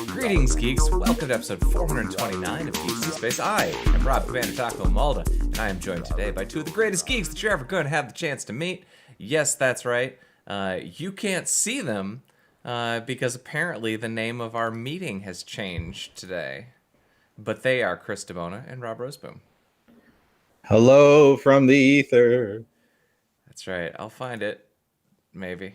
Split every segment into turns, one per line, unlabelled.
Greetings, geeks. Welcome to episode 429 of Geeks in Space. I am Rob Commander Taco Malda, and I am joined today by two of the greatest geeks that you're ever going to have the chance to meet. Yes, that's right. You can't see them because apparently the name of our meeting has changed today. But they are Chris DeBona and Rob Roseboom.
Hello from the ether.
That's right. I'll find it. Maybe.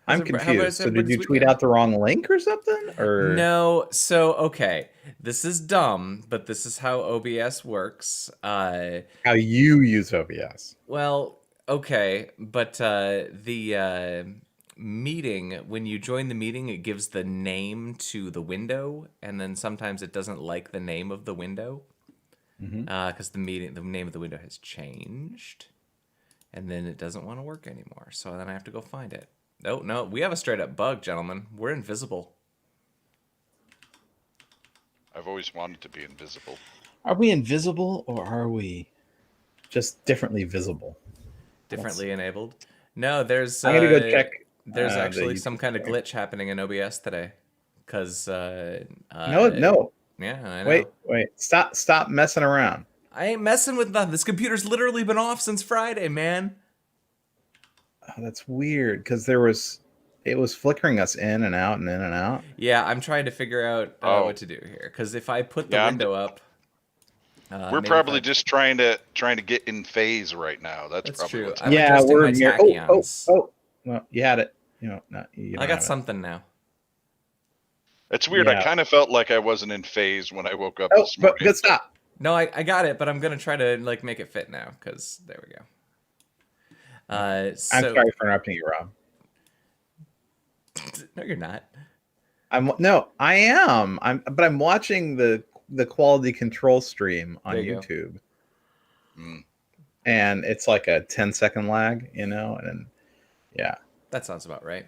I'm confused. So did you tweet out the wrong link or something? Or
no? So okay, this is dumb, but this is how OBS works.
How you use OBS?
Well, okay, but the meeting, when you join the meeting, it gives the name to the window, and then sometimes it doesn't like the name of the window because the name of the window has changed, and then it doesn't want to work anymore. So then I have to go find it. No, we have a straight up bug, gentlemen. We're invisible.
I've always wanted to be invisible.
Are we invisible or are we just differently visible?
Differently enabled? No, there's...
I'm going to go check.
There's actually some kind of glitch happening in OBS today. Because...
No.
Yeah, I know.
Wait. Stop messing around.
I ain't messing with nothing. This computer's literally been off since Friday, man.
Oh, that's weird because it was flickering us in and out and in and out.
Yeah, I'm trying to figure out what to do here. Because if I put the window up,
we're probably just trying to get in phase right now. That's probably
true.
What's
Yeah, we're here. Oh, well, you had it.
I got something now.
It's weird.
Yeah.
I kind of felt like I wasn't in phase when I woke up this morning.
But good stop.
No, I got it, but I'm gonna try to make it fit now. Because there we go.
I'm sorry for interrupting you, Rob.
No, you're not.
I am. But I'm watching the quality control stream on YouTube. And it's like a 10-second lag, and yeah.
That sounds about right.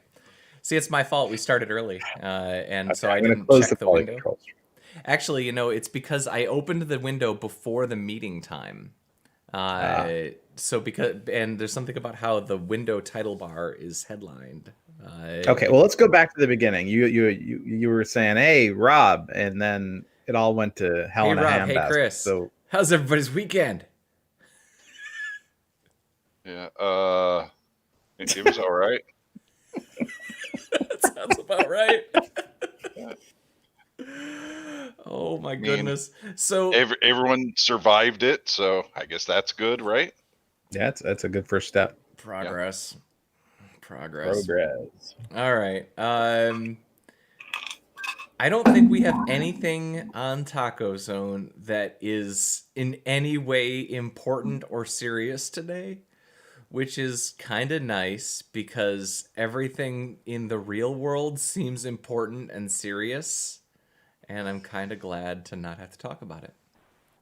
See, it's my fault. We started early, and so
I'm
I didn't
close
check
the
window.
control stream.
Actually, it's because I opened the window before the meeting time. So and there's something about how the window title bar is headlined.
Okay, well, let's go back to the beginning. You were saying, "Hey, Rob," and then it all went to hell in a handbasket.
Hey, Chris. So, how's everybody's weekend?
Yeah, it was all right.
That sounds about right. Oh my goodness! So
everyone survived it, so I guess that's good, right?
Yeah, that's a good first step.
Progress. All right. I don't think we have anything on Taco Zone that is in any way important or serious today, which is kind of nice because everything in the real world seems important and serious, and I'm kind of glad to not have to talk about it.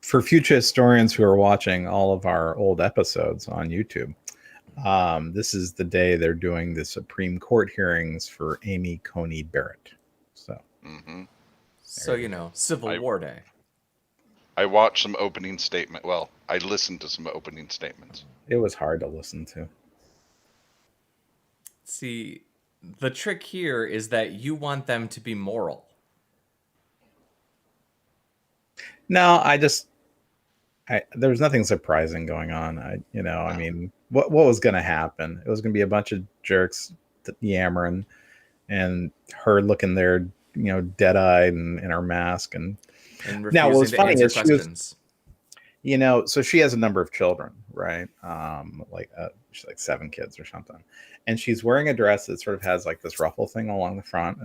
For future historians who are watching all of our old episodes on YouTube, this is the day they're doing the Supreme Court hearings for Amy Coney Barrett. So,
Civil War Day.
I watched some opening statement. Well, I listened to some opening statements.
It was hard to listen to.
See, the trick here is that you want them to be moral.
No, there was nothing surprising going on. I mean, what was going to happen? It was going to be a bunch of jerks yammering, and her looking there, dead-eyed and in her mask. And now what was funny is she was, so she has a number of children, right? She's like 7 kids or something, and she's wearing a dress that sort of has like this ruffle thing along the front,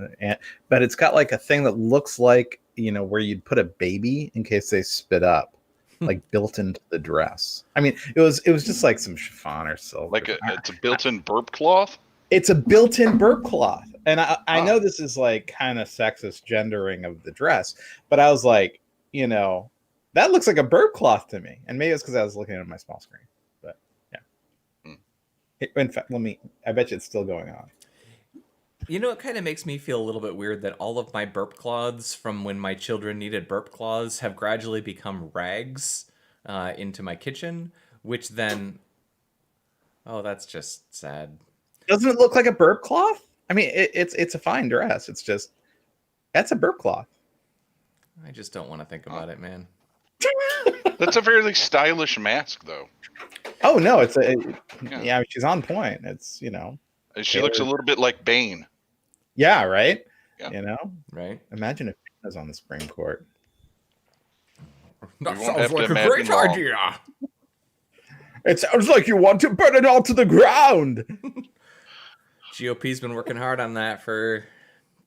but it's got like a thing that looks like where you'd put a baby in case they spit up, like built into the dress. I mean, it was just like some chiffon or silk.
It's a built-in burp cloth.
It's a built-in burp cloth, and I know this is like kind of sexist gendering of the dress, but I was like, that looks like a burp cloth to me, and maybe it's because I was looking at my small screen. But yeah, in fact, I bet you it's still going on.
It kind of makes me feel a little bit weird that all of my burp cloths from when my children needed burp cloths have gradually become rags into my kitchen, which then Oh, that's just sad.
Doesn't it look like a burp cloth? I mean, it's a fine dress. It's just that's a burp cloth.
I just don't want to think about it, man.
That's a fairly stylish mask, though.
Oh no, yeah, she's on point. It's
she looks a little bit like Bane.
Yeah, right.
Yeah.
Right.
Imagine if Bane was on the Supreme Court.
That sounds like a great idea.
It sounds like you want to burn it all to the ground.
GOP's been working hard on that for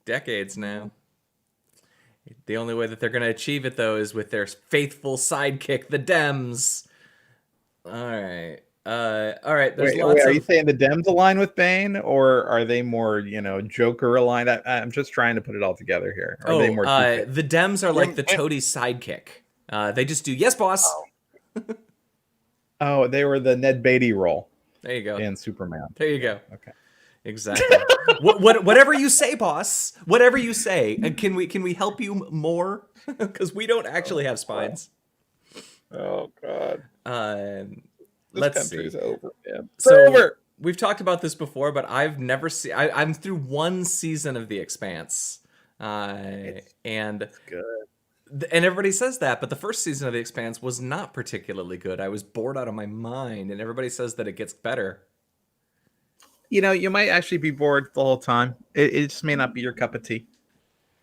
decades now. The only way that they're going to achieve it, though, is with their faithful sidekick, the Dems. All right. There's lots
are
of...
you saying the Dems align with Bane, or are they more, Joker aligned? I'm just trying to put it all together here. Are they more
the Dems are like the toadie's sidekick. They just do, yes, boss.
Oh, they were the Ned Beatty role.
There you go.
In Superman.
There you go.
Okay.
Exactly. Whatever you say, boss. Whatever you say. And can we help you more? Because we don't actually have spines.
Oh God.
Let's see.
Over. Yeah.
Over. We've talked about this before, but I've never seen. I'm through one season of The Expanse, and
good.
And everybody says that, but the first season of The Expanse was not particularly good. I was bored out of my mind, and everybody says that it gets better.
You might actually be bored the whole time. It just may not be your cup of tea.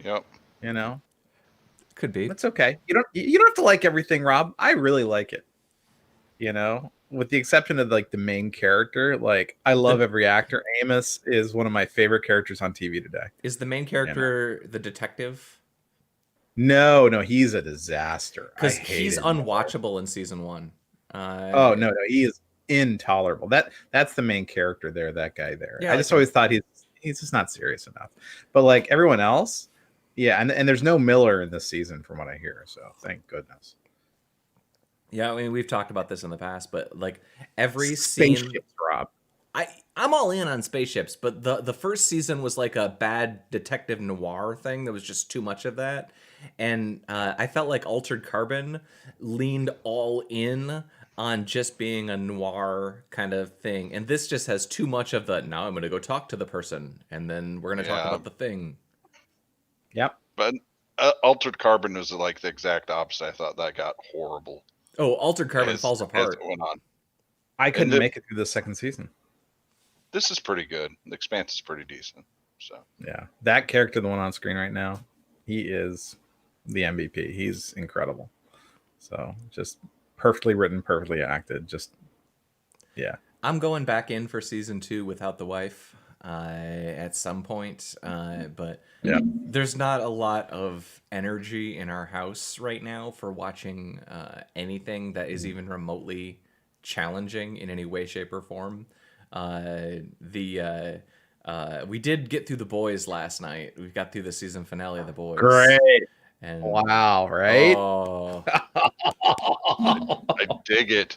Yep.
Could be.
That's okay. You don't have to like everything, Rob. I really like it. With the exception of like the main character, like I love every actor. Amos is one of my favorite characters on TV today.
Is the main character the detective?
No, he's a disaster.
Because he's unwatchable in season 1.
Oh no, he is intolerable. That's the main character there. That guy there.
Yeah,
I just always thought he's just not serious enough. But like everyone else, yeah, and there's no Miller in this season from what I hear. So thank goodness.
Yeah, I mean we've talked about this in the past, but like every scene,
spaceships, Rob.
I'm all in on spaceships, but the first season was like a bad detective noir thing. There was just too much of that. And I felt like Altered Carbon leaned all in on just being a noir kind of thing. And this just has too much of the, now I'm going to go talk to the person, and then we're going to talk about the thing.
Yep.
But Altered Carbon was like the exact opposite. I thought that got horrible.
Oh, Altered Carbon falls apart.
As it went on.
I couldn't make it through the second season.
This is pretty good. The Expanse is pretty decent. So
yeah, that character, the one on screen right now, he is the MVP. He's incredible. So just perfectly written, perfectly acted. Just yeah.
I'm going back in for season 2 without the wife at some point, but
yeah,
there's not a lot of energy in our house right now for watching anything that is even remotely challenging in any way, shape, or form. We did get through The Boys last night. We got through the season finale of The Boys.
Great.
And
wow, right?
Oh.
I dig it.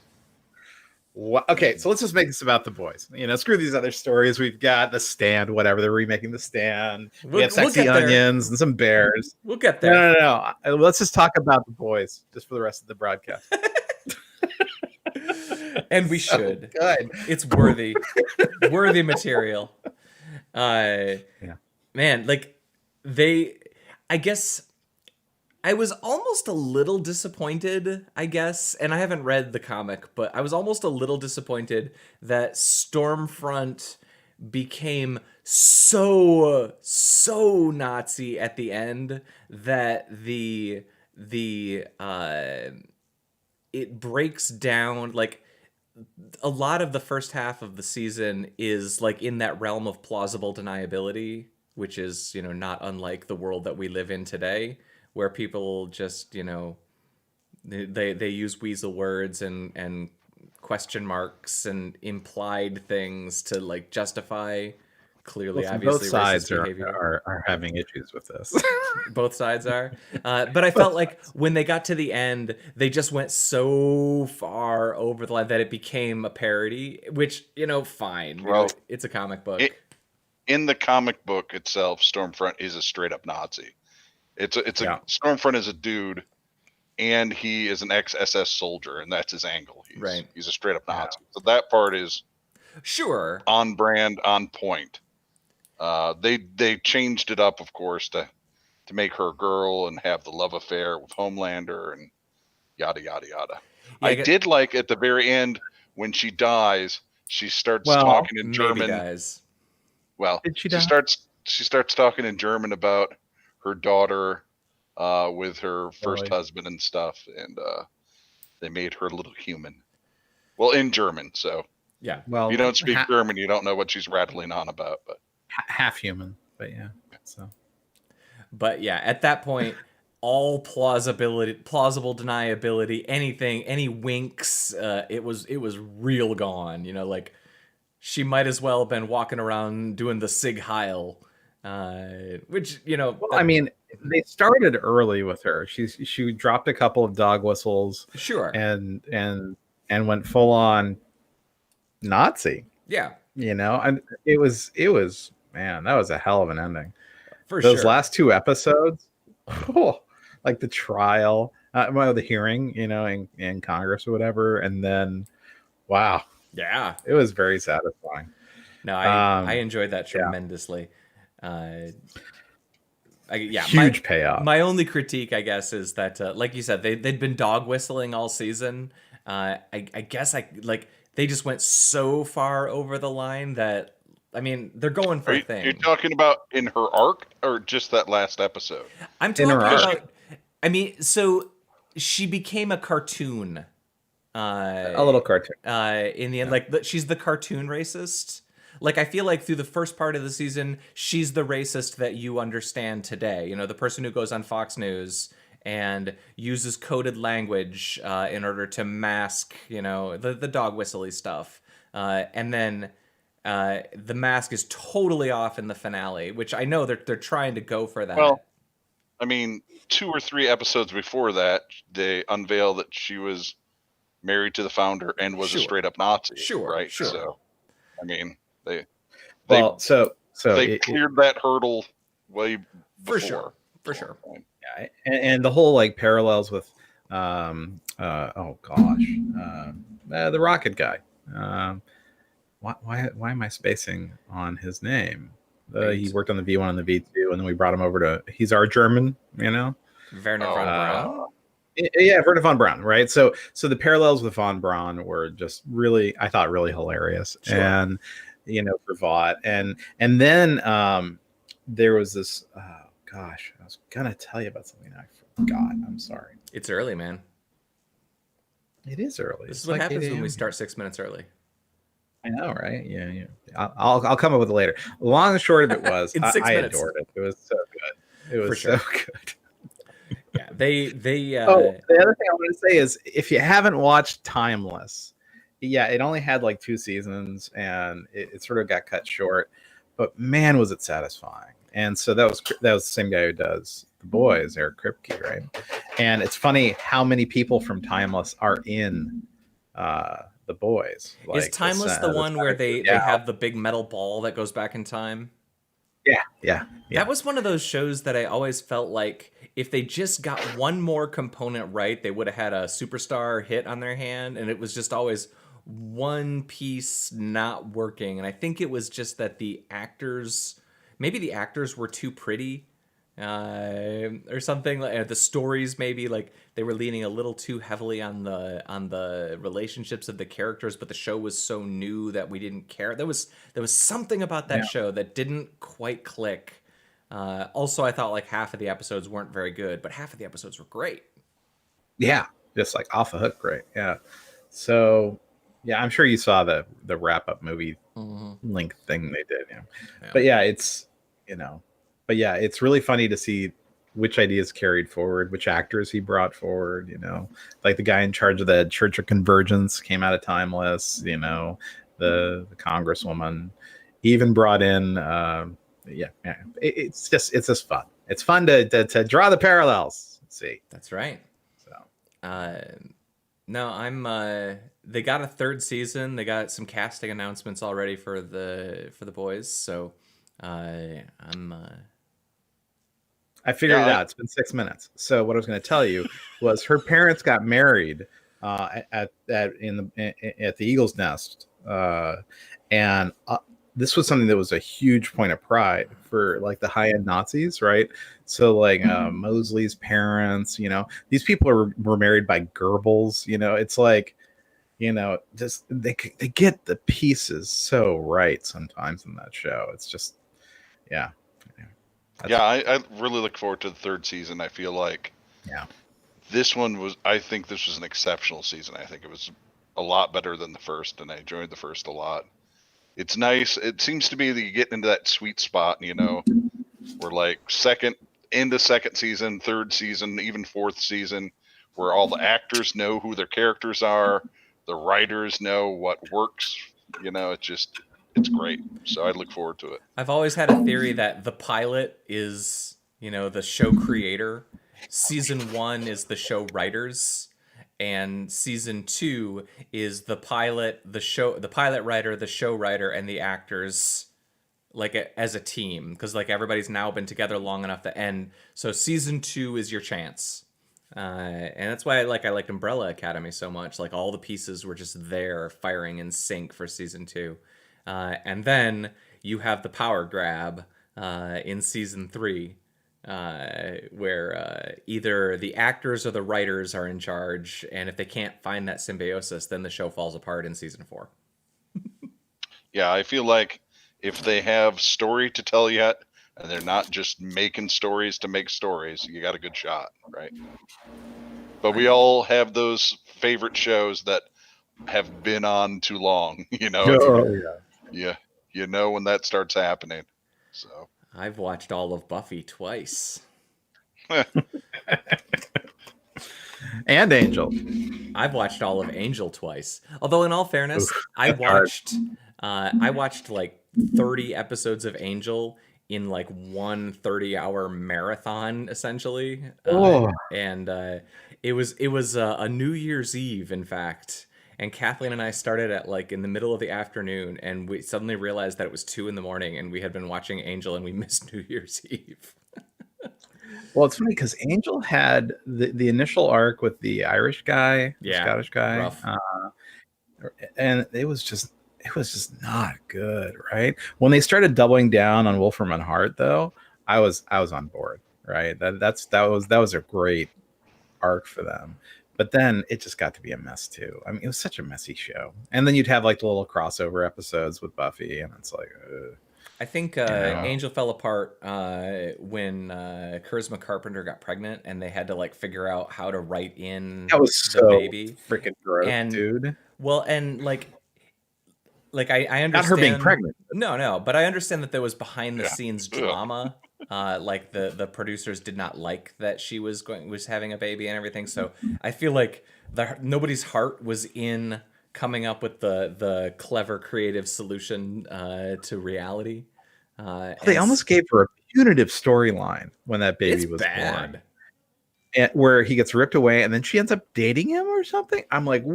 Okay, so let's just make this about The Boys. Screw these other stories. We've got The Stand, whatever. They're remaking The Stand. We have sexy onions and some bears.
We'll get there.
No. Let's just talk about The Boys just for the rest of the broadcast.
And we should.
Good.
It's worthy material. Man, like I guess I was almost a little disappointed, I guess, and I haven't read the comic, but I was almost a little disappointed that Stormfront became so Nazi at the end that it breaks down. Like a lot of the first half of the season is like in that realm of plausible deniability, which is, not unlike the world that we live in today, where people just, they use weasel words and question marks and implied things to like justify clearly, obviously,
both sides
behavior.
are having issues with this.
Both sides are. But I felt like when they got to the end, they just went so far over the line that it became a parody, which, fine.
Well,
it's a comic book.
In the comic book itself, Stormfront is a straight up Nazi. Stormfront is a dude, and he is an ex-SS soldier, and that's his angle. He's a straight up Nazi. So that part is
Sure.
On brand, on point. They changed it up, of course, to make her a girl and have the love affair with Homelander and yada yada yada.
Yeah,
I did like at the very end when she dies, she starts talking in
maybe
German.
dies.
Well,
Did she
she
die?
starts talking in German about her daughter with her first husband and stuff, and they made her a little human. Well, in German, so
Yeah.
if you don't speak German, you don't know what she's rattling on about. But
half human, but yeah. So,
but yeah, at that point, all plausible deniability, anything, any winks, it was real gone. You know, like she might as well have been walking around doing the Sig Heil, which
well, I mean, they started early with her. She dropped a couple of dog whistles,
sure,
and went full on Nazi.
Yeah,
and it was man, that was a hell of an ending.
For
Those
sure.
last 2 episodes, like the trial, the hearing, in Congress or whatever, and then, wow,
yeah,
it was very satisfying.
No, I enjoyed that tremendously.
Huge payoff.
My only critique, I guess, is that, like you said, they'd been dog whistling all season. I guess they just went so far over the line that, I mean, they're going for a thing.
You're talking about in her arc or just that last episode?
I'm talking about. I mean, so she became a cartoon.
A little cartoon.
In the end, she's the cartoon racist. Like, I feel like through the first part of the season, she's the racist that you understand today. The person who goes on Fox News and uses coded language in order to mask, the dog whistly stuff. And then the mask is totally off in the finale, which I know they're trying to go for that.
Well, I mean, 2 or 3 episodes before that, they unveil that she was married to the founder and was a straight up Nazi. Right.
Sure.
So, I mean, they
cleared
that hurdle way before.
For sure.
Yeah, and the whole parallels with the Rocket guy. Why am I spacing on his name? He worked on the V1 and the V2, and then we brought him over to. He's our German,
Werner von Braun.
Yeah, Werner von Braun, right? So the parallels with von Braun were just really, I thought, really hilarious, and for Vought, and then there was this. I was gonna tell you about something I forgot. I'm sorry.
It's early, man.
It is early.
This is what happens when we start 6 minutes early.
I know, right? Yeah. I'll come up with it later. Long and short of it was, I adored it. It was so good. It was so good.
Yeah, they.
The other thing I want to say is, if you haven't watched Timeless, it only had 2 seasons, and it sort of got cut short. But man, was it satisfying! And so that was the same guy who does The Boys, Eric Kripke, right? And it's funny how many people from Timeless are in The Boys.
Is Timeless the one where they have the big metal ball that goes back in time?
Yeah.
That was one of those shows that I always felt like if they just got one more component right, they would have had a superstar hit on their hand, and it was just always one piece not working. And I think it was just that maybe the actors were too pretty or something. The stories, maybe they were leaning a little too heavily on the relationships of the characters, but the show was so new that we didn't care. There was something about that show that didn't quite click. Also, I thought half of the episodes weren't very good, but half of the episodes were great.
Yeah, just off the hook, great. Yeah. So, yeah, I'm sure you saw the wrap up movie link thing they did. But it's really funny to see which ideas carried forward, which actors he brought forward. The guy in charge of the Church of Convergence came out of Timeless. The Congresswoman. He even brought in. It's just fun. It's fun to draw the parallels. Let's see.
That's right.
So,
no, they got a 3rd season. They got some casting announcements already for the Boys. So, I
figured it out. It's been 6 minutes. So what I was going to tell you was her parents got married at the Eagle's Nest And this was something that was a huge point of pride for like the high-end Nazis, right? So like Mosley's parents, these people were married by Goebbels. It's like, just they get the pieces so right sometimes in that show. It's just, yeah.
I really look forward to the third season. I feel like I think this was an exceptional season. I think it was a lot better than the first, and I enjoyed the first a lot. It's nice. It seems to be that you get into that sweet spot, where like into second season, third season, even fourth season, where all the actors know who their characters are, the writers know what works. It's great. So I look forward to it.
I've always had a theory that the pilot is, the show creator. Season 1 is the show writers, and season 2 is the pilot writer, the show writer, and the actors, like as a team, because like everybody's now been together long enough to end. So season 2 is your chance, and that's why I liked Umbrella Academy so much. Like all the pieces were just there, firing in sync for season 2, and then you have the power grab in season 3. Where either the actors or the writers are in charge, and if they can't find that symbiosis, then the show falls apart in season 4.
Yeah, I feel like if they have story to tell yet, and they're not just making stories to make stories, you got a good shot, right? But we all have those favorite shows that have been on too long, Yeah, when that starts happening. So
I've watched all of Buffy twice.
And Angel.
I've watched all of Angel twice. Although, in all fairness, I watched like 30 episodes of Angel in like one 30-hour marathon, essentially. And it was a New Year's Eve, in fact. And Kathleen and I started at like in the middle of the afternoon, and we suddenly realized that it was 2 a.m, and we had been watching Angel, and we missed New Year's Eve.
Well, it's funny because Angel had the initial arc with the Irish guy, the Scottish guy, and it was just not good, right? When they started doubling down on Wolfram and Hart, though, I was on board, right? That was a great arc for them. But then it just got to be a mess too. I mean, it was such a messy show. And then you'd have like the little crossover episodes with Buffy, and it's like,
I think Angel fell apart when Charisma Carpenter got pregnant, and they had to like figure out how to write in
that was
the
so
baby.
Freaking gross, dude.
Well, and like I understand
not her being pregnant.
No, but I understand that there was behind the scenes drama. Like the producers did not like that she was having a baby and everything. So I feel like nobody's heart was in coming up with the clever creative solution to reality.
They almost gave her a punitive storyline when that baby was born. And where he gets ripped away and then she ends up dating him or something. I'm like,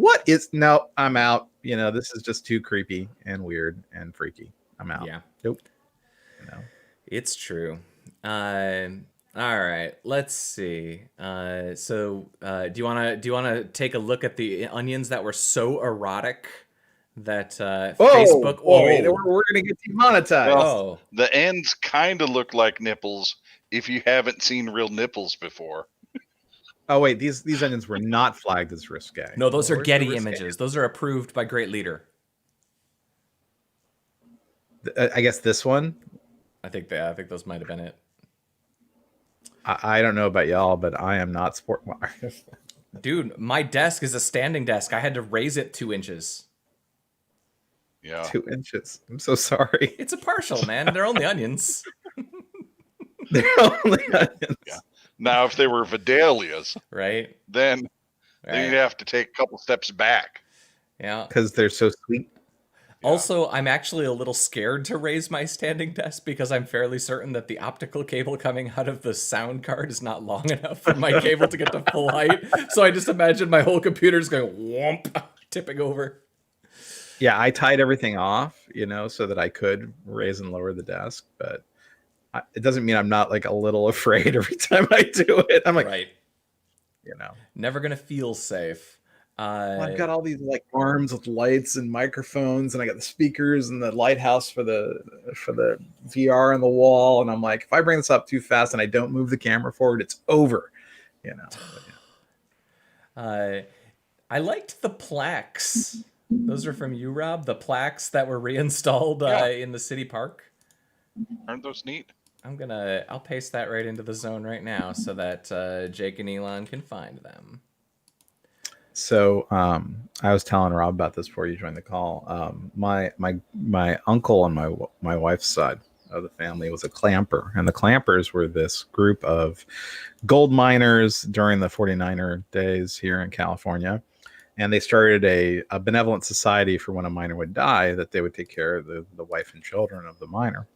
no, I'm out. This is just too creepy and weird and freaky. I'm out.
Yeah.
Nope.
It's true. All right, let's see. So do you want to take a look at the onions that were so erotic that Facebook?
We're gonna get demonetized.
Well, the ends kind of look like nipples if you haven't seen real nipples before.
Oh wait, these onions were not flagged as risque.
No, those are Getty images. Those are approved by Great Leader.
I guess this one.
I think those might have been it.
I don't know about y'all, but I am not sport.
Dude, my desk is a standing desk. I had to raise it 2 inches.
Yeah,
2 inches. I'm so sorry.
It's a partial, man. They're only onions.
They're only onions.
Yeah. Now, if they were Vidalias,
right,
then you'd have to take a couple steps back.
Yeah,
because they're so sweet.
Also, I'm actually a little scared to raise my standing desk because I'm fairly certain that the optical cable coming out of the sound card is not long enough for my cable to get to full height. So I just imagine my whole computer's going whomp, tipping over.
Yeah, I tied everything off, so that I could raise and lower the desk, but it doesn't mean I'm not like a little afraid every time I do it. I'm like,
right.
you know,
never gonna feel safe.
Well, I've got all these like arms with lights and microphones, and I got the speakers and the lighthouse for the VR on the wall. And I'm like, if I bring this up too fast and I don't move the camera forward, it's over. You know. But, yeah.
I liked the plaques. Those are from you, Rob. The plaques that were reinstalled
Yeah.
in the city park.
Aren't those neat?
I'll paste that right into the zone right now so that Jake and Elon can find them.
So I was telling Rob about this before you joined the call. My uncle on my wife's side of the family was a clamper, and the clampers were this group of gold miners during the 49er days here in California. And they started a benevolent society for when a miner would die, that they would take care of the wife and children of the miner.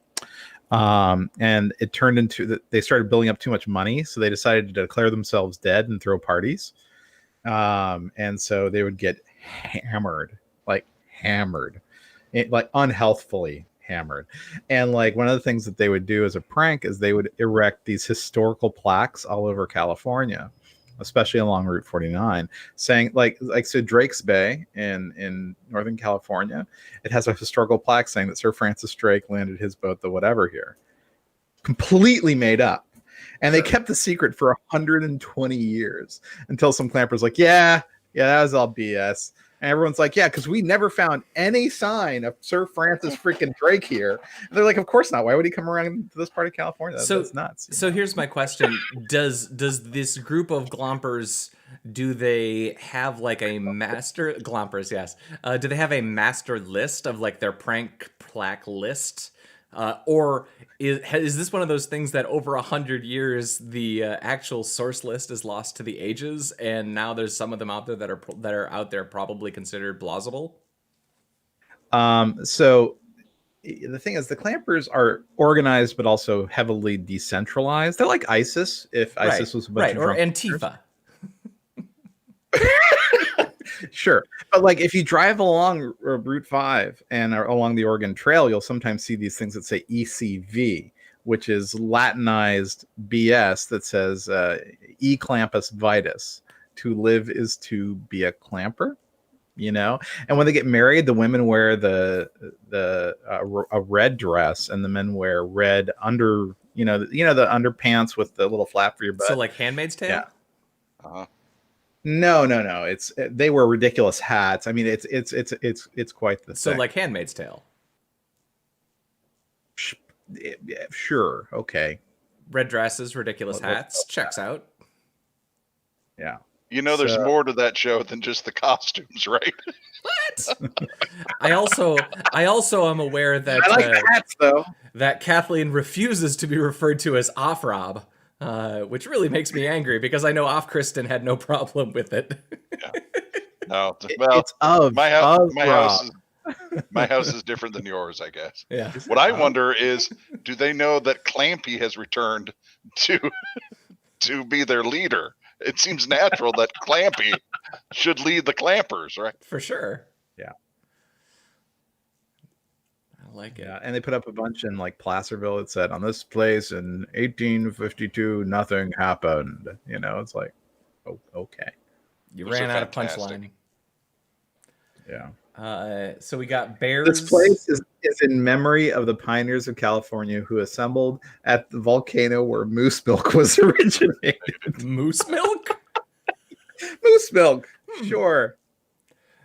And it turned into that they started building up too much money, so they decided to declare themselves dead and throw parties. And so they would get hammered, like unhealthfully hammered. And like one of the things that they would do as a prank is they would erect these historical plaques all over California, especially along Route 49, saying so Drake's Bay in Northern California, it has a historical plaque saying that Sir Francis Drake landed his boat, the whatever, here. Completely made up. And they kept the secret for 120 years until some clampers like, yeah, that was all BS. And everyone's like, yeah, because we never found any sign of Sir Francis freaking Drake here. And they're like, of course not. Why would he come around to this part of California? That's nuts.
So here's my question. Does this group of glompers, do they have like a master glompers? Yes. Do they have a master list of like their prank plaque list? Or is this one of those things that over 100 years the actual source list is lost to the ages, and now there's some of them out there that are out there probably considered plausible?
So the thing is, the clampers are organized but also heavily decentralized. They're like ISIS, if ISIS was a bunch of
or
drunk
Antifa.
Sure. But like if you drive along Route 5 and are along the Oregon Trail, you'll sometimes see these things that say ECV, which is Latinized BS that says E clampus vitus. To live is to be a clamper, you know? And when they get married, the women wear a red dress and the men wear red the underpants with the little flap for your butt.
So like Handmaid's Tale?
Yeah. Uh-huh. No. They wear ridiculous hats. I mean, it's quite the thing.
So like Handmaid's Tale.
Sure. Okay.
Red dresses, ridiculous hats. Checks out.
Yeah.
You know, there's more to that show than just the costumes, right?
What? I also am aware that
I like the hats though.
That Kathleen refuses to be referred to as Off Rob. Which really makes me angry because I know Off Kristen had no problem with it.
Yeah. No, well,
it's my
house is different than yours, I guess.
Yeah.
What I wonder is, do they know that Clampy has returned to be their leader? It seems natural that Clampy should lead the clampers, right?
For sure.
Yeah.
Like it.
Yeah, and they put up a bunch in like Placerville. It said on this place in 1852 nothing happened. You know, it's like, oh, okay.
You ran out of punchline.
Yeah.
So we got bears.
This place is in memory of the pioneers of California who assembled at the volcano where moose milk was originated.
Moose milk?
Moose milk. Sure.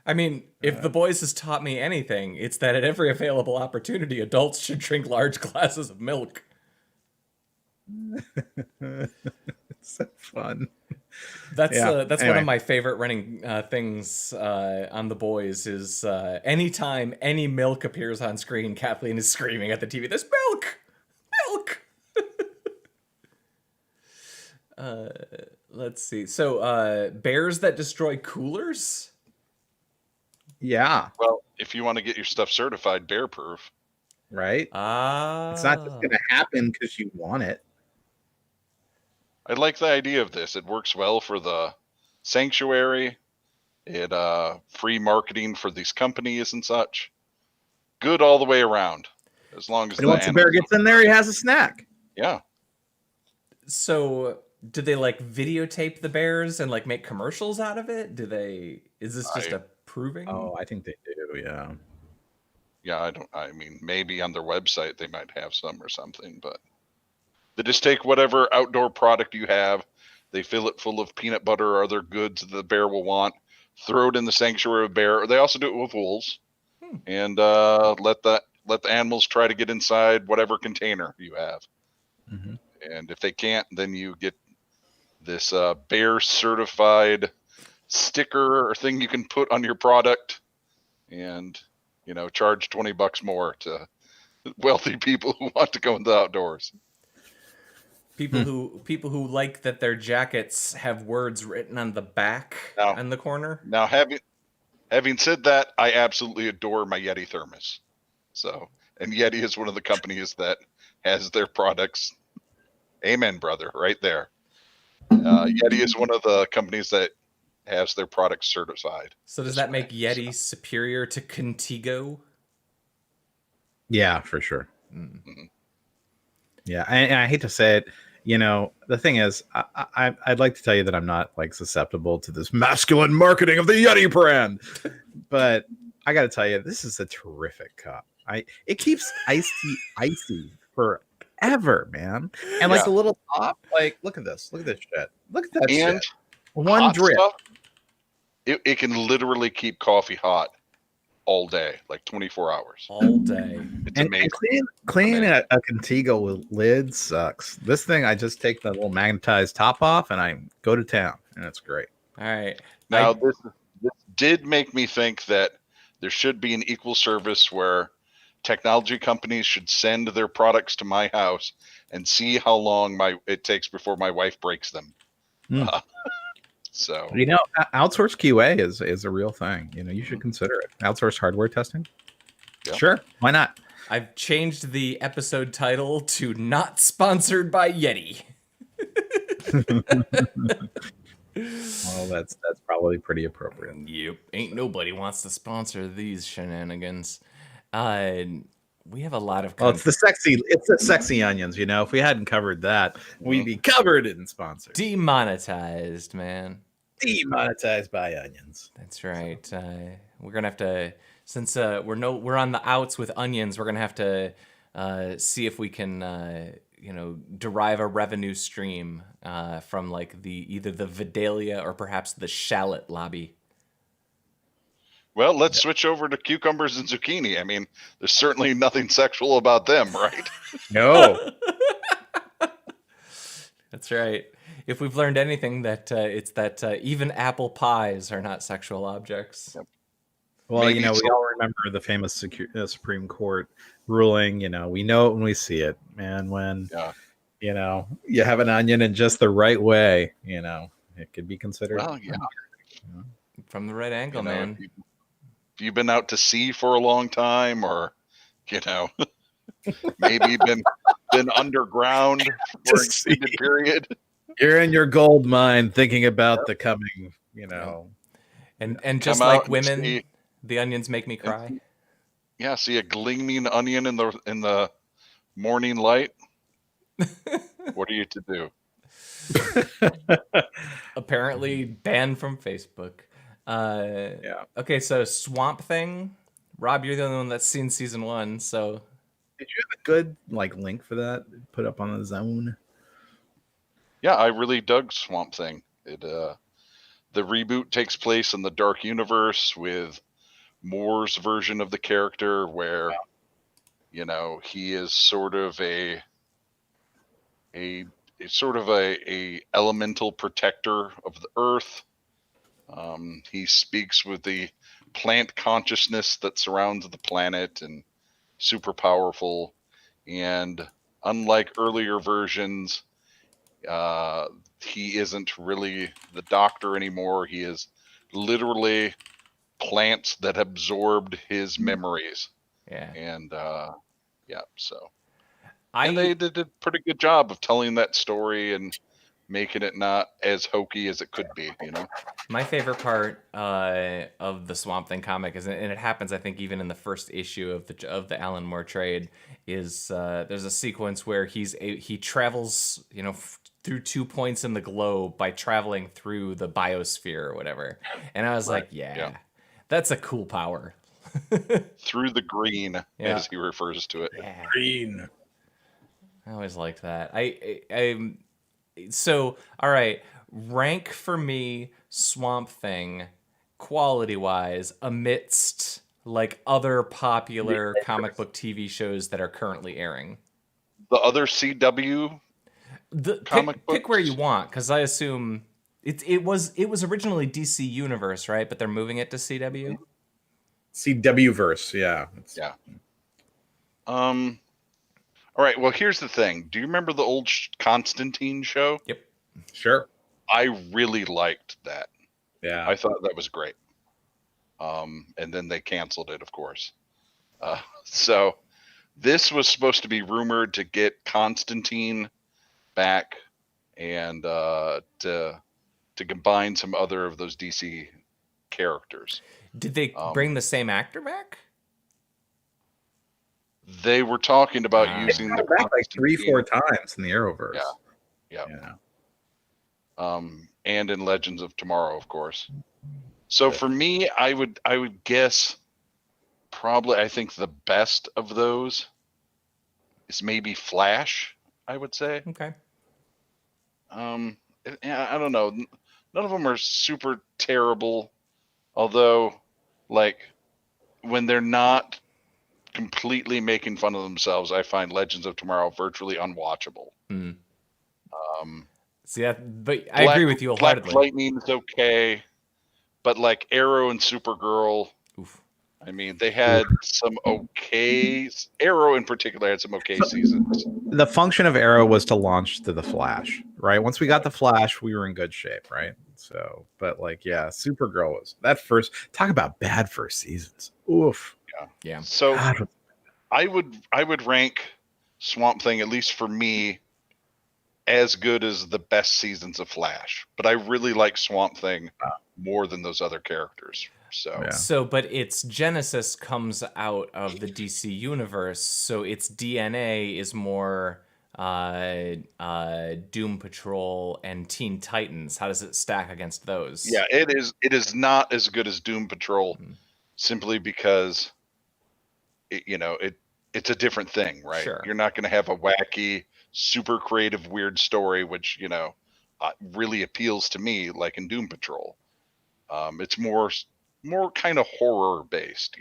I mean, if the boys has taught me anything, it's that at every available opportunity, adults should drink large glasses of milk.
It's so fun.
That's anyway. One of my favorite running things on The Boys is anytime any milk appears on screen, Kathleen is screaming at the TV, "There's milk! Let's see. So bears that destroy coolers?
Yeah.
Well, if you want to get your stuff certified bear proof,
right? It's not just going to happen because you want it.
I like the idea of this. It works well for the sanctuary. It free marketing for these companies and such. Good all the way around. As long as
once the bear gets in there, he has a snack.
Yeah.
So do they like videotape the bears and like make commercials out of it? Is this just
I
a proving?
Oh, I think they do. Yeah.
Yeah, I mean, maybe on their website they might have some or something, but they just take whatever outdoor product you have, they fill it full of peanut butter or other goods that the bear will want, throw it in the sanctuary of bear. Or they also do it with wolves, and let the animals try to get inside whatever container you have.
Mm-hmm.
And if they can't, then you get this bear certified sticker or thing you can put on your product, and charge $20 more to wealthy people who want to go in the outdoors.
People who like that their jackets have words written on the back
Now-
in the corner.
Now, having said that, I absolutely adore my Yeti thermos. So, and Yeti is one of the companies that has their products. Amen, brother, right there. Yeti is one of the companies that has their products certified.
So does that make Yeti superior to Contigo?
Yeah, for sure.
Mm-hmm.
Yeah, and I hate to say it. The thing is, I'd like to tell you that I'm not like susceptible to this masculine marketing of the Yeti brand, but I got to tell you, this is a terrific cup. It keeps iced tea icy forever, man. And like the little top, like look at this shit. Look at that
And
shit. One drip.
Stuff, it can literally keep coffee hot all day, like 24 hours.
All day.
It's amazing.
And cleaning a Contigo with lid sucks. This thing, I just take the little magnetized top off and I go to town, and it's great.
All right.
Now, this did make me think that there should be an equal service where technology companies should send their products to my house and see how long it takes before my wife breaks them. So
outsource QA is a real thing. You should consider it. Outsource hardware testing. Yeah. Sure, why not?
I've changed the episode title to "Not Sponsored by Yeti."
Well, that's probably pretty appropriate.
Yep, ain't nobody wants to sponsor these shenanigans. We have a lot of.
Well, it's the sexy onions. If we hadn't covered that, we'd be covered in sponsors.
Demonetized, man.
Demonetized by onions.
That's right. We're gonna have to, since we're on the outs with onions, we're gonna have to see if we can derive a revenue stream from like either the Vidalia or perhaps the shallot lobby.
Well, let's switch over to cucumbers and zucchini. I mean, there's certainly nothing sexual about them, right?
No.
That's right. If we've learned anything, that it's that even apple pies are not sexual objects.
Yep. Well, we all remember the famous Supreme Court ruling. We know it when we see it, man. When you have an onion in just the right way, it could be considered.
Well, yeah.
From the right angle, man.
If you've been out to sea for a long time, or maybe been underground for an extended period.
You're in your gold mine thinking about the coming,
And just like women, the onions make me cry.
See a gleaming onion in the morning light. What are you to do?
Apparently banned from Facebook. Okay, so Swamp Thing. Rob, you're the only one that's seen season 1, so
did you have a good link for that put up on the zone?
Yeah, I really dug Swamp Thing. The reboot takes place in the Dark Universe with Moore's version of the character, where he is sort of a elemental protector of the Earth. He speaks with the plant consciousness that surrounds the planet, and super powerful. And unlike earlier versions, he isn't really the doctor anymore. He is literally plants that absorbed his memories.
Yeah.
And so and they did a pretty good job of telling that story and making it not as hokey as it could be,
My favorite part of the Swamp Thing comic is, and it happens, I think, even in the first issue of the Alan Moore trade, is there's a sequence where he travels, through 2 points in the globe by traveling through the biosphere or whatever. And I was
Right.
like, yeah,
Yeah.
that's a cool power.
Through the green,
Yeah.
as he refers to it.
Yeah.
Green.
I always liked that. So, all right, rank for me Swamp Thing quality wise amidst like other popular comic book TV shows that are currently airing.
The other CW comic
Pick where you
books?
want, because I assume it was originally DC Universe, right? But they're moving it to CW.
CW verse, yeah.
Yeah. All right. Well, here's the thing. Do you remember the old Constantine show?
Yep.
Sure.
I really liked that.
Yeah.
I thought that was great. And then they canceled it, of course. So this was supposed to be rumored to get Constantine back and to combine some other of those DC characters.
Did they bring the same actor back?
They were talking about using the
back like 3-4
Constantine-
times in the Arrowverse.
Yeah.
Yeah.
And in Legends of Tomorrow, of course. So for me, I would guess probably I think the best of those is maybe Flash, I would say.
Okay.
I don't know. None of them are super terrible, although like when they're not completely making fun of themselves, I find Legends of Tomorrow virtually unwatchable.
Hmm.
Um,
See that, but I agree with you
Black
wholeheartedly.
Lightning is okay, but like Arrow and Supergirl,
Oof.
I mean, they had some okay. Arrow in particular had some okay seasons.
The function of Arrow was to launch to the Flash, right? Once we got the Flash, we were in good shape, right? So, but like, yeah, Supergirl was that first. Talk about bad first seasons. Oof.
Yeah.
So
God.
I would rank Swamp Thing, at least for me, as good as the best seasons of Flash. But I really like Swamp Thing more than those other characters. So
Yeah.
So, but its genesis comes out of the DC universe, so its DNA is more Doom Patrol and Teen Titans. How does it stack against those?
yeah, it is not as good as Doom Patrol, simply because it's a different thing, right?
Sure.
You're not going to have a wacky, super creative, weird story, which really appeals to me, like in Doom Patrol. It's more kind of horror based,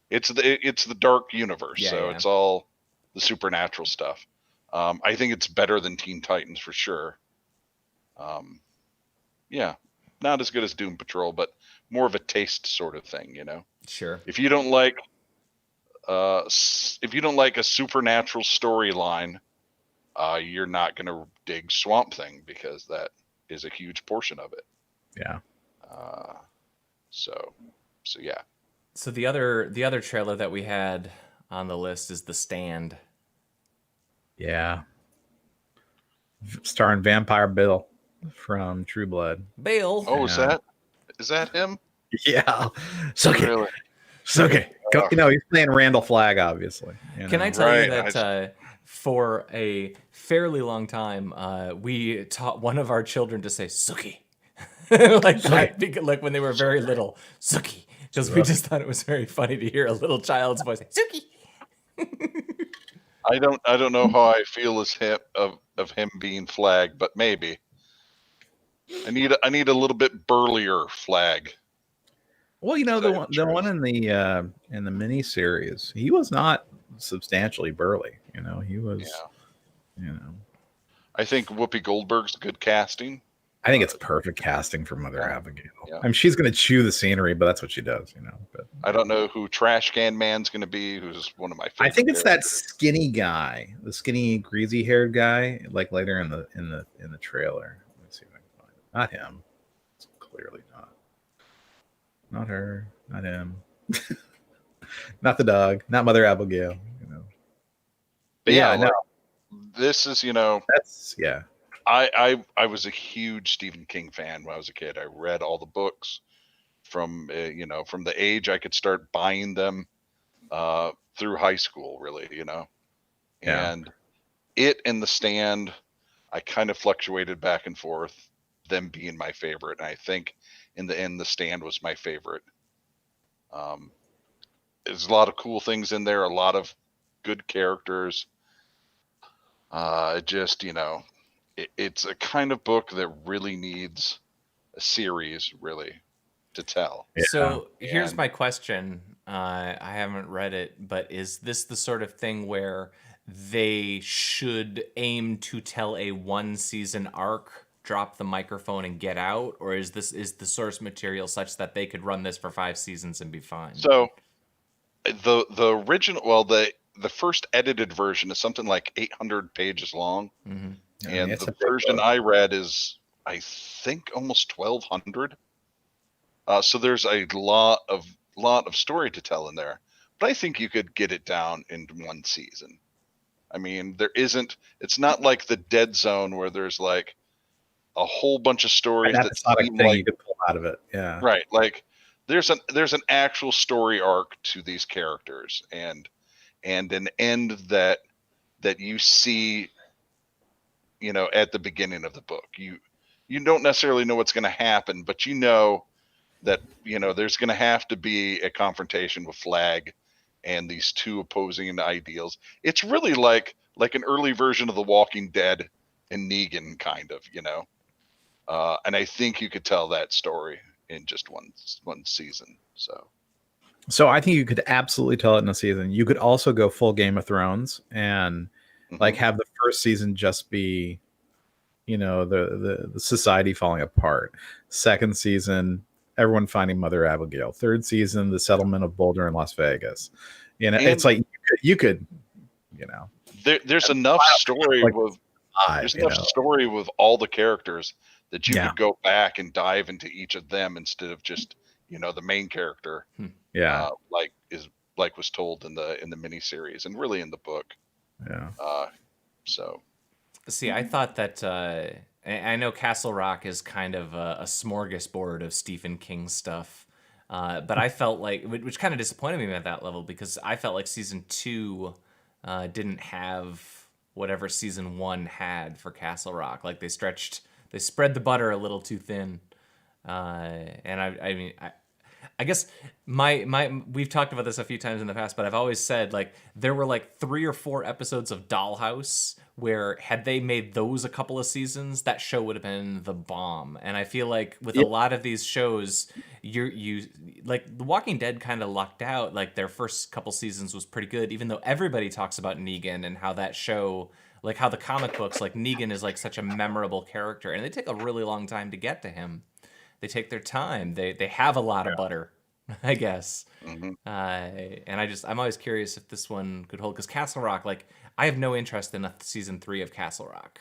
It's the dark universe,
Yeah,
so
yeah.
it's all the supernatural stuff. I think it's better than Teen Titans for sure. Yeah, not as good as Doom Patrol, but more of a taste sort of thing,
Sure.
If you don't like a supernatural storyline, you're not going to dig Swamp Thing, because that is a huge portion of it.
Yeah.
So yeah.
So the other trailer that we had on the list is The Stand.
Yeah. Starring Vampire Bill from True Blood.
Bill.
Oh,
Yeah.
is that him?
Yeah. Suck it.
Really?
Suck it. Go, he's playing Randall Flagg, obviously.
Can I tell you
Right,
that for a fairly long time, we taught one of our children to say "Suki," like that, like when they were very little, "Suki," because we just thought it was very funny to hear a little child's voice say "Suki."
I don't know how I feel as him of him being Flag, but maybe I need a little bit burlier Flag.
Well, the one in the mini series, he was not substantially burly. He was.
Yeah. I think Whoopi Goldberg's good casting.
I think it's perfect casting for Mother Abigail.
Yeah.
I mean, she's going to chew the scenery, but that's what she does, But
I don't know who Trash Can Man's going to be, who's one of my favorite.
I think it's
characters.
that skinny guy, the skinny, greasy-haired guy, like later in the trailer. Let's see if I can find it. Not him. It's clearly not. Not her. Not him. Not the dog. Not Mother Abigail.
But
yeah,
no. This is
That's yeah.
I was a huge Stephen King fan when I was a kid. I read all the books from from the age I could start buying them through high school, really,
Yeah.
And it and The Stand, I kind of fluctuated back and forth, them being my favorite. And I think in the end, The Stand was my favorite. There's a lot of cool things in there, a lot of good characters. Just, it's a kind of book that really needs a series, really, to tell.
Yeah.
So here's
And
my question. I haven't read it, but is this the sort of thing where they should aim to tell a one season arc, drop the microphone and get out, or is the source material such that they could run this for 5 seasons and be fine?
so the original, well, the first edited version is something like 800 pages long,
Mhm.
I mean,
and
it's a
the
big
version
book.
I read is, I think, almost 1200. So there's a lot of story to tell in there, but I think you could get it down in one season. I mean, it's not like the Dead Zone where there's like a whole bunch of
An
stories that
episodic
seem
thing
like,
you could pull out of it. Yeah.
right, like there's an actual story arc to these characters, and an end that you see, at the beginning of the book. You don't necessarily know what's going to happen, but you know that there's going to have to be a confrontation with Flag and these two opposing ideals. It's really like an early version of The Walking Dead and Negan, kind of, and I think you could tell that story in just one season.
So I think you could absolutely tell it in a season. You could also go full Game of Thrones and like have the first season just be, the society falling apart. Second season, everyone finding Mother Abigail. Third season, the settlement of Boulder and Las Vegas.
And
it's like you could
there's enough story
like
with
five,
story with all the characters that you
Yeah.
could go back and dive into each of them instead of just the main character.
Yeah.
Like was told in the miniseries and really in the book.
Yeah.
So
See, I thought that I know Castle Rock is kind of a smorgasbord of Stephen King stuff, but I felt like, which kind of disappointed me at that level, because I felt like season 2 didn't have whatever season 1 had for Castle Rock. Like they spread the butter a little too thin, and I mean. I guess we've talked about this a few times in the past, but I've always said like there were like 3 or 4 episodes of Dollhouse where had they made those a couple of seasons, that show would have been the bomb. And I feel like with a lot of these shows, you like The Walking Dead kind of lucked out. Like their first couple seasons was pretty good, even though everybody talks about Negan and how that show, like how the comic books, like Negan is like such a memorable character, and they take a really long time to get to him. They take their time. They have a lot of butter, I guess. And I'm always curious if this one could hold, because Castle Rock, like I have no interest in a season 3 of Castle Rock.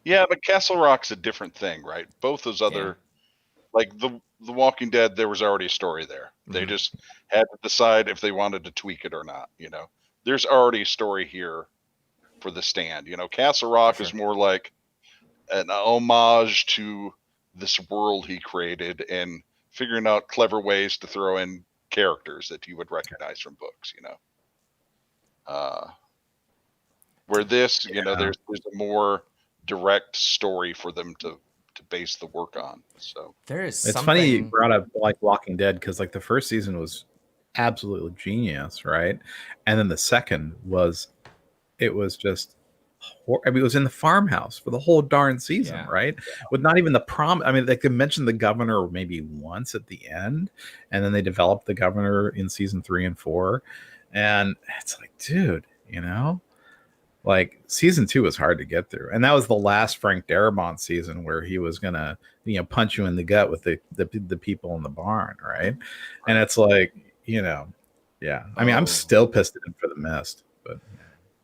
Yeah, but Castle Rock's a different thing, right? Both those other, like the Walking Dead, there was already a story there. They just had to decide if they wanted to tweak it or not. There's already a story here for The Stand. Castle Rock is more like an homage to this world he created and figuring out clever ways to throw in characters that you would recognize from books, where this, there's a more direct story for them to base the work on. So
it's funny you brought up like Walking Dead, because like the first season was absolutely genius, right? And then the second was just, I mean, it was in the farmhouse for the whole darn season, right? With not even the prom. I mean, they could mention the governor maybe once at the end, and then they developed the governor in season 3 and 4, and it's like, dude, like season 2 was hard to get through, and that was the last Frank Darabont season where he was gonna, punch you in the gut with the people in the barn, right? And it's like, yeah. I mean, I'm still pissed at him for The Mist, but.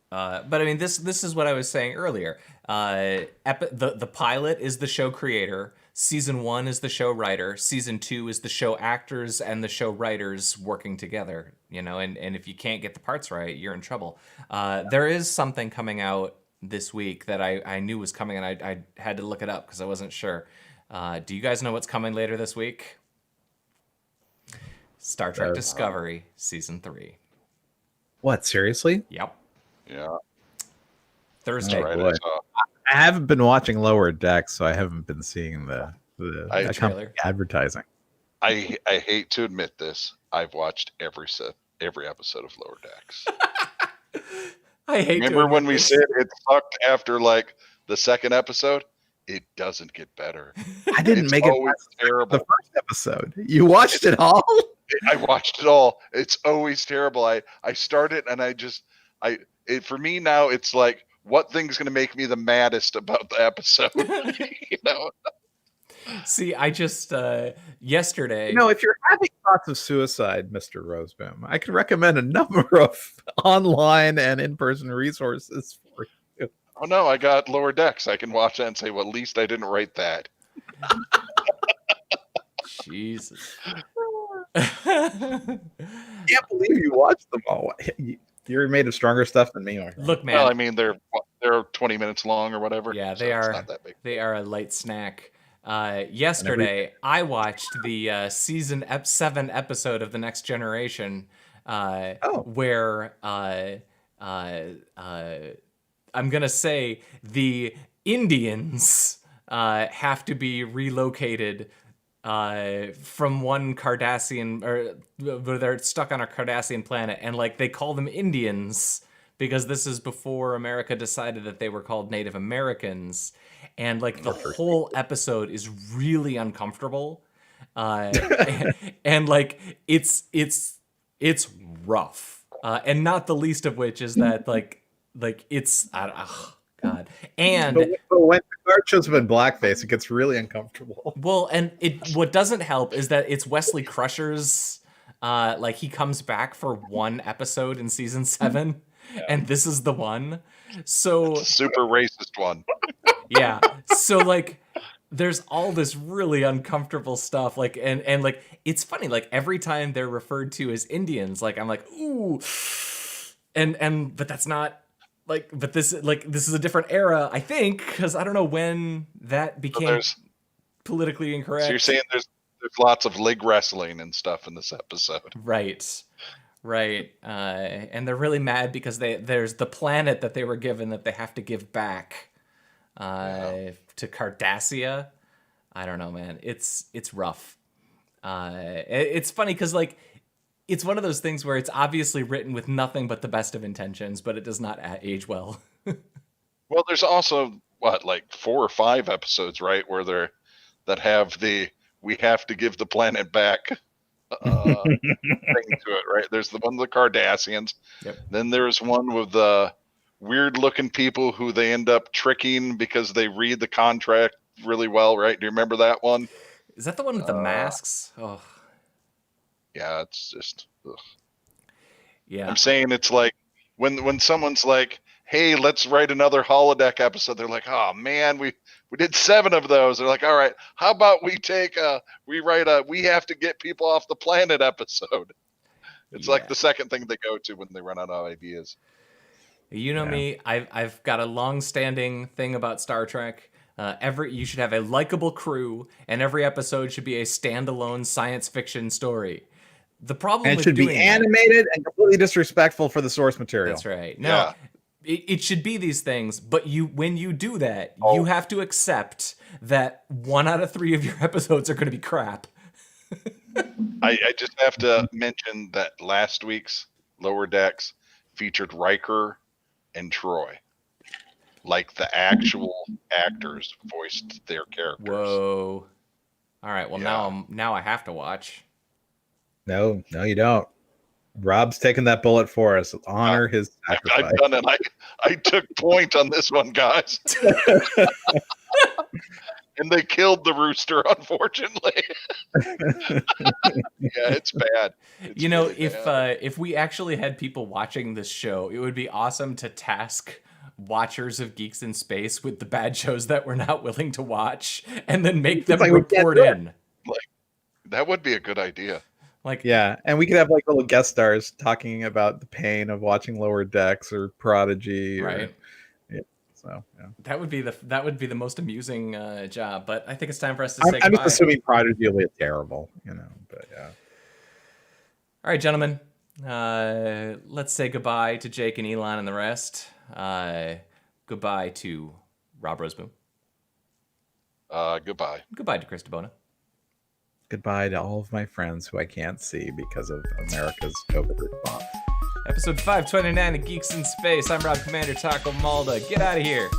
But I mean, this is what I was saying earlier. The pilot is the show creator. Season 1 is the show writer. Season 2 is the show actors and the show writers working together. And if you can't get the parts right, you're in trouble. There is something coming out this week that I knew was coming, and I had to look it up because I wasn't sure. Do you guys know what's coming later this week? Star Trek Discovery Season 3.
What, seriously?
Yep.
Yeah.
Thursday.
Right,
I haven't been watching Lower Decks, so I haven't been seeing the
I-
accompanying advertising.
I hate to admit this. I've watched every episode of Lower Decks.
I hate to
Remember
admit
when we
this.
said it sucked after like the second episode? It doesn't get better.
I didn't
It's
make it
always
past the
terrible.
first episode. You watched it all?
I watched it all. It's always terrible. I start it and for me now it's like what thing's gonna make me the maddest about the episode? You know?
See, I just yesterday.
If you're having thoughts of suicide, Mr. Roseboom, I could recommend a number of online and in-person resources for you.
Oh no, I got Lower Decks. I can watch that and say, well, at least I didn't write that.
Jesus.
Can't believe you watched them all. You're made of stronger stuff than me, Mark.
Look, man.
Well, I mean they're 20 minutes long or whatever.
Yeah,
so
they
it's
are.
not that big.
They are a light snack. Yesterday, I watched the season 7 episode of The Next Generation, where I'm gonna say the Indians have to be relocated from one Cardassian, or they're stuck on a Cardassian planet, and like they call them Indians because this is before America decided that they were called Native Americans. And like the whole episode is really uncomfortable, and like it's rough, and not the least of which is that like it's God. And
but when Picard shows up in blackface, it gets really uncomfortable.
Well, and what doesn't help is that it's Wesley Crusher's. Like he comes back for one episode in season 7, and this is the one. So
it's a super racist one.
Yeah. So like there's all this really uncomfortable stuff, like and like it's funny, like every time they're referred to as Indians, like I'm like, ooh. And but that's not like, but this is a different era, I think, because I don't know when that became politically incorrect.
So you're saying there's lots of leg wrestling and stuff in this episode.
Right. And they're really mad because there's the planet that they were given that they have to give back to Cardassia. I don't know, man. It's rough. It's funny because like it's one of those things where it's obviously written with nothing but the best of intentions, but it does not age well.
Well, there's also like 4 or 5 episodes, right, where that have the we have to give the planet back thing to it, right? There's the one with the Cardassians.
Yep.
Then there's one with the weird-looking people who they end up tricking because they read the contract really well, right? Do you remember that one?
Is that the one with the masks? Oh.
Yeah, it's just. Ugh.
Yeah.
I'm saying it's like when someone's like, "Hey, let's write another holodeck episode." They're like, "Oh man, we did 7 of those." They're like, "All right, how about we write a we have to get people off the planet episode." It's like the second thing they go to when they run out of ideas.
You know me, I've got a long-standing thing about Star Trek. You should have a likable crew, and every episode should be a standalone science fiction story. The problem
and it should be animated and completely disrespectful for the source material.
That's right. No, it should be these things, but when you do that, you have to accept that 1 out of 3 of your episodes are going to be crap.
I just have to mention that last week's Lower Decks featured Riker and Troy. Like the actual actors voiced their characters.
Whoa. All right, well now I have to watch.
No, you don't. Rob's taking that bullet for us. Honor his sacrifice.
I've done it. I took point on this one, guys. And they killed the rooster, unfortunately. Yeah, it's bad. It's really bad.
If we actually had people watching this show, it would be awesome to task watchers of Geeks in Space with the bad shows that we're not willing to watch, and then make them report in.
Like, that would be a good idea.
Like,
yeah, and we could have like little guest stars talking about the pain of watching Lower Decks or Prodigy,
right?
So yeah,
that would be the most amusing job. But I think it's time for us to say goodbye.
I'm just assuming Prodigy will be terrible, but yeah.
All right, gentlemen, let's say goodbye to Jake and Elon and the rest. Goodbye to Rob Rosemoon.
Goodbye.
Goodbye to Chris DeBona.
Goodbye to all of my friends who I can't see because of America's COVID response.
Episode 529 of Geeks in Space. I'm Rob Commander Taco Malda. Get out of here.